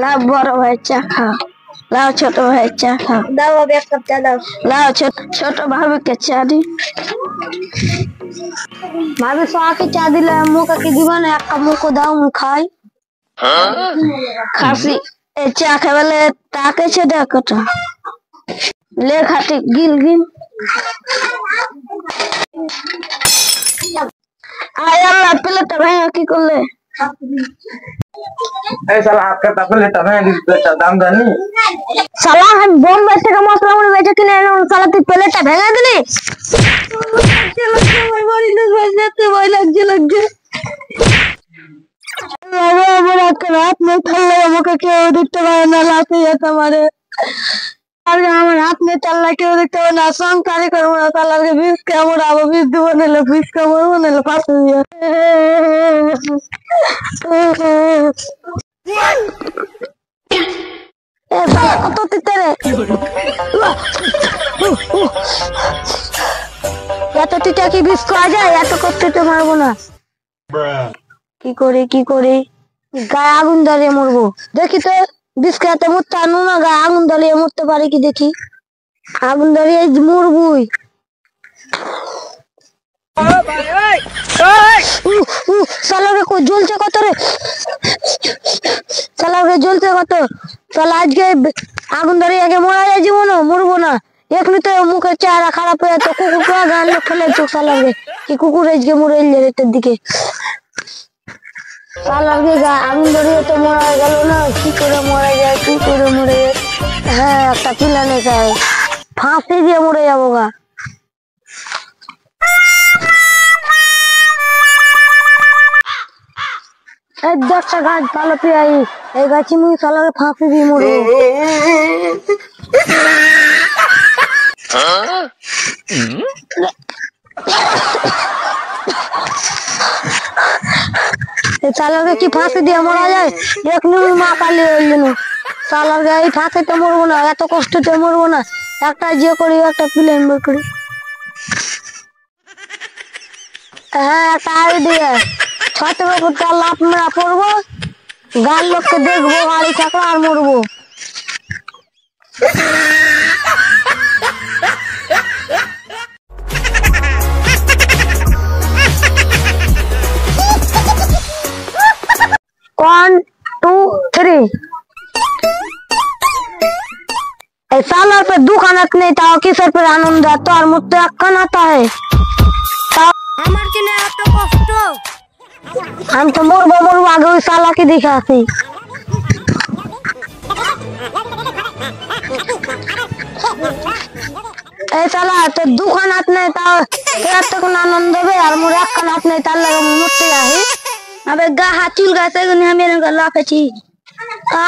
লাও বড় ভাই চা খাও, লাও ছোট ভাই চা খাও। দাও ভাবি এক কাপ চা দাও। লাও ছোট ভাবিকে চা দি। ভাবি সোয়াকে চা দিলে মুখে কি দিব না, এক কাপ মুখে দাও মু খাই। খাসি এ চা খাবেলে তাকে ছে দেখটা ले खाती गिल गिल आय अल्लाह प्लेट भाई की करले ए साला आपका प्लेट है प्लेट दाम जानी साला हम बॉम्बे से का मसला में बेचे कि नहीं साला तू प्लेट भेंगा दिली भाई मारी न बजते भाई लग जे अरे मेरा हाथ में थल्ले मुके के दिखते भाई ना लाते है तुम्हारे अरे আমার হাত নে চাল্লা কেউ দেখতে হবে না সংকারে করব না তালাকে বিষ কেমন আবো বিষ দিব না বিষ কেমন না পাশে দিয়ে এ সালা কত তিতে রে এত তিতে কি বিষ খাওয়া যায় এত করতে তো মারবো না কি করে গায়ে আগুন ধরিয়ে মরবো দেখি তো বিষ খেতে মরতে আনু না গায়ে আগুন ধরিয়ে মরতে পারি কি দেখি আগুন ধরিয়ে মরবুই সালারে কো জ্বলছে কত রে সালারে জ্বলছে কত সালা আজকে আগুন ধরিয়ে আগে মরা যায় জীবন মরবো না এখনি তো মুখের চেহারা খারাপ হয়ে তো কুকুরটা গান ফেলে চোখ সালারে কি কুকুর আজকে মরে এলে রেতের দিকে সালারে গা আগুন ধরিয়ে তো মরা গেল না কি করে মরে যায় হ্যাঁ একটা পিলানে চাই ফাঁসি দিয়ে মরে যাবো গা এই 10টা গাছ ভালো পেয়াই এই গাছি মুই সালারে ফাঁসি দিয়ে মরবো सालार की फांसी दिए मरा जाए एक मा काली सालार फांसी तो मरबो ना एत कष्ट तो मरबो ना एक जे करी एक प्लेन बेर करी हाँ एक आइडिया छत में लाफ मेरा पड़बो गाल लोग के देखबो गाड़ी छकड़ा और मरबो One, two, three. सालार पे दुख आनत नहीं था किसर पे आनंद आता और मुझसे अक्कन आता है हमार के ने आप तो कष्ट हम तो मोर आगे उस साला की दिखा थी ए साला तो दुख आनत नहीं था तेरा तो कोन आनंद है और मोर अक्कन आत नहीं था लगा मुझसे आहे अबे गा हाथुल गासे गुनी हमें गला पे छी आ